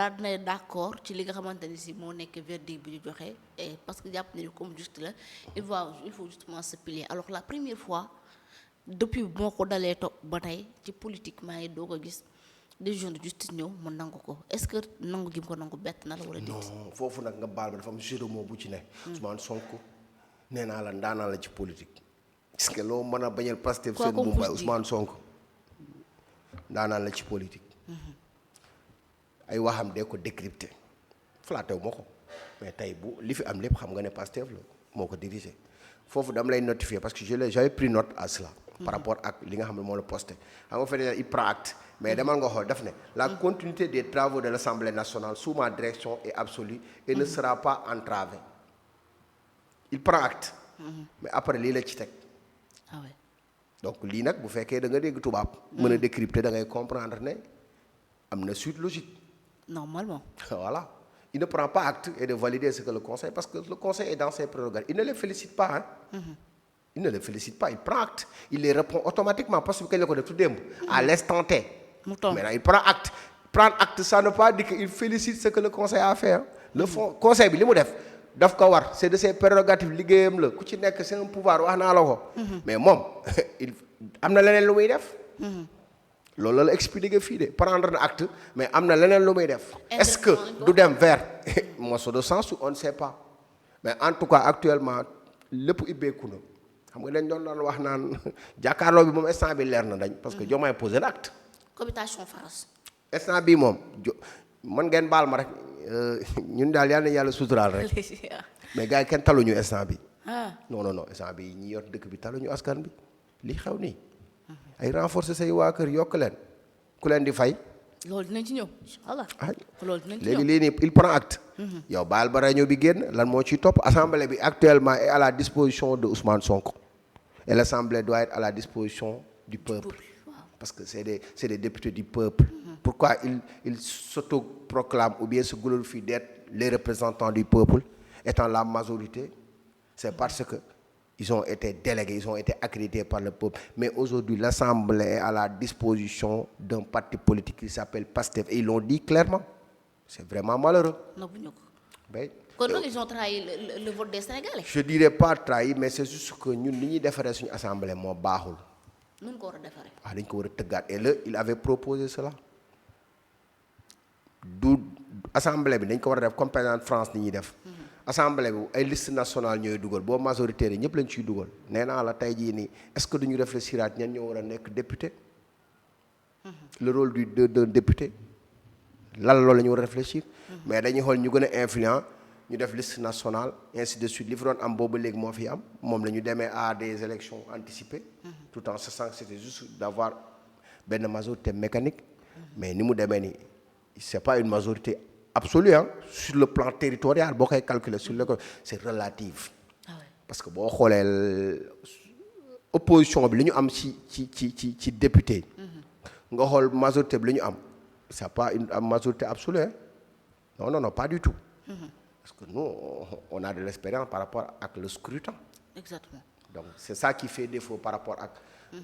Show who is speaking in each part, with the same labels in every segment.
Speaker 1: daal dina d'accord ci li nga xamante ni si moo nekk verdict bi ñu joxe et parce que jàpp nañu comme juste la il faut justement se plier alors la première fois depuis moo ko dalee topp ba tey ci politique maa ngi doo ko gis décision de justice ñëw mu nangu ko est-ce que nangu gi mu ko nangu bett na la wala déet.
Speaker 2: non foofu nag nga baal ma dafa am jeu de mots bu ci ne. Ousmane Sonko nee naa la ndaanaa la ci politique. parce que loo mën a bañal Pastef seen Mumbai Ousmane Sonko ndaanaan la ci politique. ay waxam de ko décrypté flattew ma ko mais tey bu li fi am lépp xam nga ne Pastef la moo ko dirigé foofu dama lay notifier parce que j'avais pris note à cela. par rapport ak li nga xam ne moo la posté xam nga fekk il prend acte mais demal nga xool daf ne la continuité des travaux de l'Assemblée nationale sous ma direction est absolue et ne sera pas entravée il prend acte. mais après lii la ci teg.
Speaker 1: ah ouais.
Speaker 2: donc lii nag bu fekkee da nga dégg tubaab. mën a décrypter da ngay comprendre ne am na suite logique.
Speaker 1: normalement.
Speaker 2: voilà il ne prend pas acte et de valider ce que le conseil parce que le conseil est dans ses prérogatives il ne les félicite pas il ne les félicite pas il prend acte il les répond automatiquement parce que kañ la ko def tout démb à l'instant T.
Speaker 1: mu tombe
Speaker 2: maintenant il prend acte prendre acte ça ne veut pas dire que il félicite ce que le conseil a fait le fond conseil bi li mu daf ko war c'est de ses prérogatives liggéeyam la ku ci nekk c'est un pouvoir wax naa la ko. mais moom il am na leneen lu muy def. loolu la expliqué fii de prendre acte mais am na leneen lu muy def. est-ce que du dem vers morceau de sens on ne sait pas mais en tout cas actuellement lépp ibbeeku na xam nga dañ doon wax naan jàkkaarloo bi moom instant bi leer na dañ. parce que Diomaye posé l'acte.
Speaker 1: cohabitation France.
Speaker 2: instant bii moom man ngeen baal ma rek ñun daal yal na yàlla suturaal rek mais gars yi kenn taluñu instant bi non instant bi ñi yor dëkk bi taluñu askan bi li xew nii. ay renforcer say waa kër yokk leen ku leen di fay.
Speaker 1: loolu dinañ ci ñëw inch'Allah. loolu dinañ ci ñëw
Speaker 2: léegi lii nii il prend acte. yow baal ba réunion bi génn lan moo ciy topp assemblée bi actuellement est à la disposition de Ousmane Sonko et l'assemblée doit être à la disposition du peuple. parce que c'est des députés du peuple. pourquoi il s'autoproclament ou bien se glorifient d'être les représentants du peuple étant la majorité c'est parce que. Ils ont été délégués, ils ont été accrédités par le peuple. Mais aujourd'hui, l'Assemblée est à la disposition d'un parti politique qui s'appelle PASTEF. Et ils l'ont dit clairement. C'est vraiment malheureux.
Speaker 1: Donc, ils ont trahi le vote des Sénégalais.
Speaker 2: Je ne dirais pas trahi, mais c'est juste que nous, nous devons faire une assemblée. Nous devons faire. Et là, il avait proposé cela. D'où l'Assemblée, nous devons faire comme par exemple France. Assemblée bi ay liste nationale ñooy dugal boo majoritaire ñëpp lañ ciy dugal nee naa la tey jii nii est-ce que duñu réfléchiraat ñan ñoo war a nekk député le rôle d'un député lan loolu la ñu war a réfléchir mais dañuy xool ñu gën a influent ñu def liste nationale ainsi de suite li fi doon am boobu léegi moo fi am moom la ñu demee à des élections anticipées tout en sachant que c'était juste d'avoir benn majorité mécanique mais ni mu demee nii c'est pas une majorité absolu sur le plan territorial boo koy calculer sur le c'est relatif. parce que boo xoolee opposition bi li ñu am ci député nga xool majorité bi li ñu am c'est pas une majorité absolue non pas du tout. parce que nous on a de l'expérience par rapport ak le scrutin.
Speaker 1: Exactement.
Speaker 2: donc c'est ça qui fait défaut par rapport ak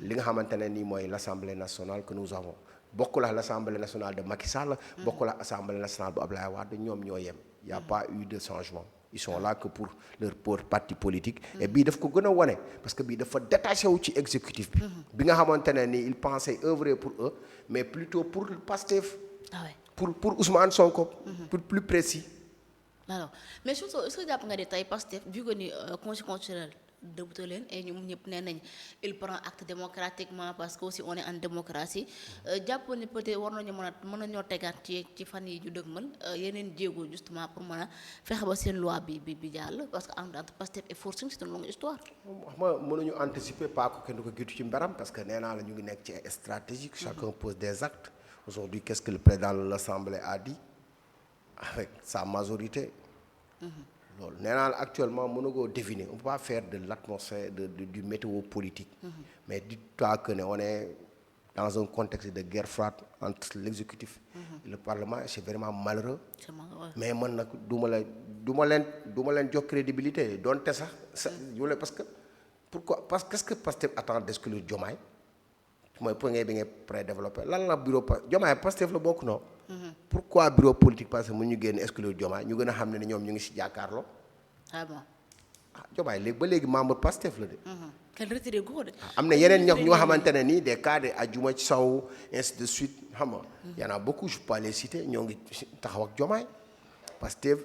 Speaker 2: li nga xamante ne nii mooy l'Assemblée nationale que nous avons. bokkul ak l'Assemblée nationale de Macky Sall. bokkul ak Assemblée nationale bu Abdoulaye Wade ñoom ñoo yem. y a pas eu de changement. ils sont là que pour leur parti politique. et bii daf ko gën a wane parce que bii dafa détaché wu ci exécutif bi. bi nga xamante ne ni il pensait œuvrer pour eux mais plutôt pour Pastef. pour Ousmane Sonko. pour plus précis.
Speaker 1: alors mais surtout est-ce que jàpp nga ne tey Pastef vu que ni conseil constitutionnel débuté leen et ñoom ñëpp nee nañ il prend acte démocratiquement parce que aussi on est en démocratie jàpp ni peut-être war nañu mën nañoo tegaat ci fan yi ñu dëgmal yeneen jéego justement pour mën a fexe ba seen loi bi jàll parce que entre Pastef et forcing c'est une longue histoire.
Speaker 2: wax ma mënuñu anticiper pas ko kenn du ko gitu ci mbaram parce que nee naa la ñu ngi nekk ci ay stratégique chacun pose des actes aujourd'hui qu'est-ce que le président de l'Assemblée a dit avec sa majorité. loolu nee naa la actuellement mën na koo deviner on peut pas faire de l'atmosphère du météo politique. mais dis-toi que ne on est dans un contexte de guerre froide entre l'exécutif et le parlement c'est vraiment malheureux. mais man nag du ma leen jox crédibilité donte sax parce que pourquoi parce que qu'est-ce que Pastef attend d'exclure Diomaye mooy point bi ngay prédéveloppé lan la bureau Diomaye Pastef la bokk non. pourquoi bureau politique parce que mu ñu génn exclure Diomaye ñu gën a xam ne ni ñoom ñu ngi si jàkkaarloo.
Speaker 1: ah bon.
Speaker 2: Diomaye léegi ba léegi membre Pastef la de.
Speaker 1: kenn retiré gu ko de.
Speaker 2: am na yeneen ñoo xamante ne nii des cas de Adjuma ci Sow ainsi de suite xam nga. y en a beaucoup je peux pas les citer ñoo ngi taxaw ak Diomaye Pastef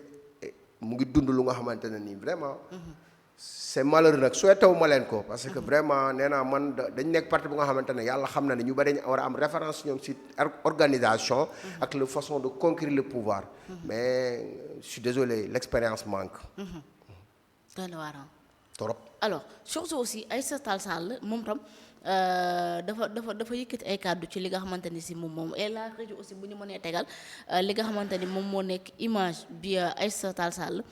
Speaker 2: mu ngi dund lu nga xamante ne nii vraiment. c'est malheureux nag souhaité wu ma leen ko parce que vraiment nee naa man dañ nekk parti bu nga xamante ne yàlla xam na ne ñu bari dañ war a am référence ñoom ci organisation. ak la façon de conquérir le pouvoir. mais je suis désolé l'expérience manque.
Speaker 1: doy na waar
Speaker 2: trop.
Speaker 1: alors surtout aussi Aïssata Tall Sall moom tam dafa yëkkati ay kàddu ci li nga xamante ni si moom et la rajo aussi bu ñu mënee tegal li nga xamante ni moom moo nekk image bi Aïssata Tall Sall.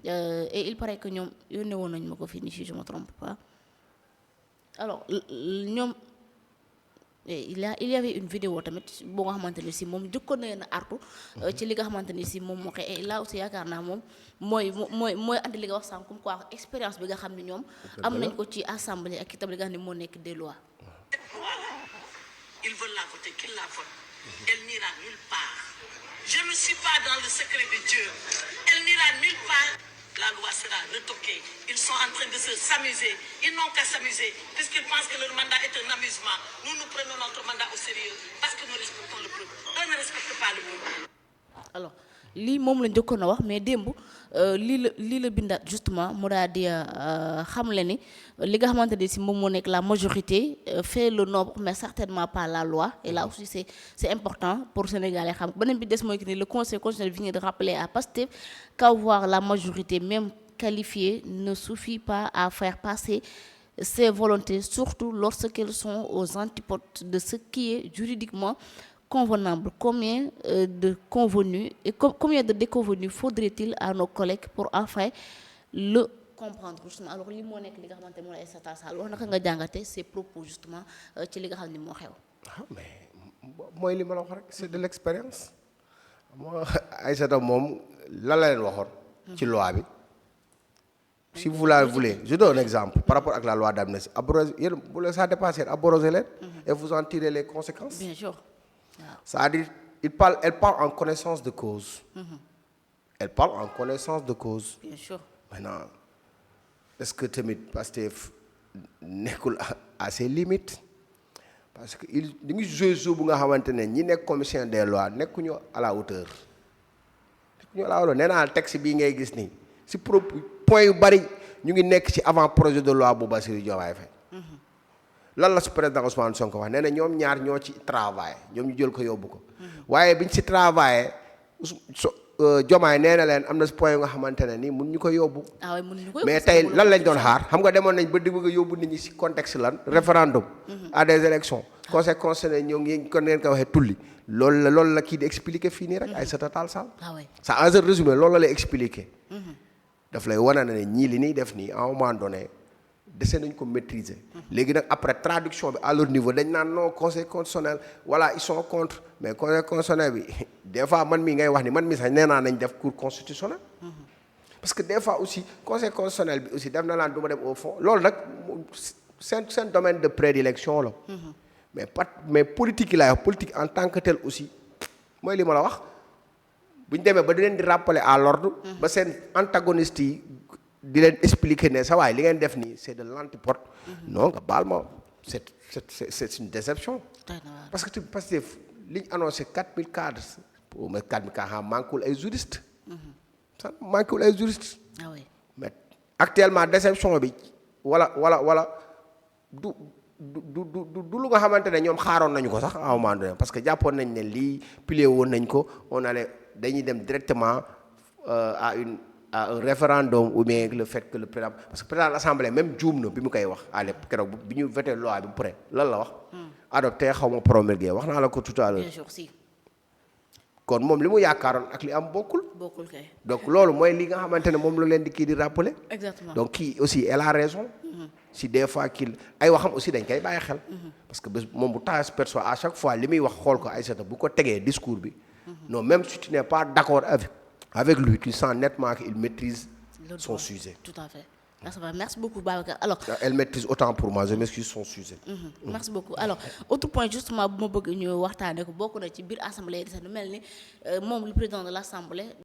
Speaker 1: et il paraît que ñoom yónnee woon nañu ma ko fii nii si je me trompe pas alors ñoom il y avait une vidéo tamit boo nga xamante ni si moom jëkkoon na leen a artu ci li nga xamante ni si moom moo koy et là aussi yaakaar naa moom mooy andi li nga wax sànq comme quoi expérience bi nga xam ne ñoom am nañ ko ci assemblée ak itam li nga xam ne moo nekk des lois.
Speaker 3: Ils veulent la voter, qu'ils la votent. Elle n'ira nulle part. Je ne suis pas dans le secret de Dieu. Elle n'ira nulle part. La loi sera retoquée. Ils sont en train de s'amuser. Ils n'ont qu'à s'amuser puisqu'ils pensent que leur mandat est un amusement. Nous prenons notre mandat au sérieux parce que nous respectons le peuple. Eux ne respectent pas le peuple.
Speaker 1: Alors lii moom la njëkkoon a wax mais démb lii la bindaat justement mu daal di xamle ni li nga xamante ni si moom moo nekk la majorité fait le nombre mais certainement pas la loi et là aussi c'est important pour Sénégalais xam beneen bi des mooy que ni le conseil constitutionnel vient de rappeler à Pastef qu'avoir la majorité même qualifiée ne suffit pas à faire passer ses volontés surtout lorsqu'elles sont aux antipodes de ce qui est juridiquement convenable. Combien de convenus et combien de déconvenus faudrait-il à nos collègues pour enfin le comprendre justement alors li moo nekk li nga xamante moo la Aïssata Tall Sall wax naka nga jàngate ces propos justement ci li nga xam ne moo xew.
Speaker 2: mais mooy li ma la wax rek c'est de l'expérience moo Aïssata moom lan la leen waxoon. ci loi bi. si vous la voulez je donne un exemple par rapport ak la loi d'amnistie abrogé yéen bu la ça dépasse abrogé leen. et vous en tirez les conséquences.
Speaker 1: bien sûr.
Speaker 2: c'est-à-dire elle parle en connaissance de cause. Elle parle en connaissance de cause.
Speaker 1: Bien sûr.
Speaker 2: Maintenant est-ce que tamit Pastef nekkul à ses limites parce que il di ngi joué bu nga xamante ne ñi nekk commission des lois nekkuñu à la hauteur. nekkuñu à la hauteur nee naa texte bii ngay gis nii si point yu bari ñu ngi nekk ci avant projet de loi bu Bassirou Diomaye Faye. lan la su président Ousmane Sonko wax nee na ñoom ñaar ñoo ci travail ñoom ñu jël ko yóbbu ko waaye biñ ci travaillé Diomaye nee na leen am na point yu nga xamante ne nii mun ñu ko yóbbu. mais tey lan lañ doon xaar xam nga demoon nañ ba di bëgg a yóbbu nit ñi ci contexte lan référendum. à des élections conseil constitutionnel ñoo ngi ko neen ko waxee tulli loolu la kii di expliquer fii nii rek Aïssata Tall Sall. ça en résumé loolu la lay expliquer. daf lay wane ne ñii li ñuy def nii à un moment donné. dese nañ ko maîtriser léegi nag après traduction bi à leur niveau dañ naan non conseil constitutionnel voilà ils sont contre mais conseil constitutionnel bi des fois man mii ngay wax ni man mii sax nee naa nañ def cour constitutionnel parce que des fois aussi conseil constitutionnel bi aussi def na laan du ma dem au fond loolu nag seen domaine de prédilection la mais politique yi laay wax politique en tant que tel aussi mooy li ma la wax bu ñu demee ba di leen di rappeler à l'ordre ba seen antagonistes yi di leen expliquer ne sa waay li ngeen def nii c'est de l'antipode non nga baal ma c'est une déception parce que li ñu annoncé 4000 cadres pour mais 4000 cadres manquewul ay juristes ça manquewul ay juristes mais actuellement déception bi wala du lu nga xamante ne ñoom xaaroon nañu ko sax à un moment donné parce que jàppoon nañ ne lii plié woon nañ ko on allait dañuy dem directement à un référendum ou bien le fait que le président parce que président de l'Assemblée même juum na bi mu koy wax à l'époque keroog bi ñu voté loi bi bu pare lan la wax. adopté xaw ma promulgué wax naa la ko tout à l'heure.
Speaker 1: bien sûr si.
Speaker 2: kon moom li mu yaakaaroon ak li am bokkul.
Speaker 1: bokkul kay.
Speaker 2: donc loolu mooy li nga xamante ne moom la leen di kii di rappeler.
Speaker 1: exactement
Speaker 2: donc kii aussi elle a raison. si des fois kii ay waxam aussi dañ koy bàyyi xel. parce que bés moom bu tax perso à chaque fois li muy wax xool ko Aïssata bu ko tegee discours bi. non même si tu n'es pas d'accord avec lui tu sens nettement qu'il maîtrise son sujet.
Speaker 1: Tout à fait. Ah, ça va. Merci beaucoup Babacar. Alors,
Speaker 2: Elle maîtrise autant pour moi, je m'excuse son sujet.
Speaker 1: merci beaucoup. Alors, autre point justement bu ma bëgg ñu waxtaanee ko bokk na ci biir assemblée di sax lu mel ni moom le président de l'assemblée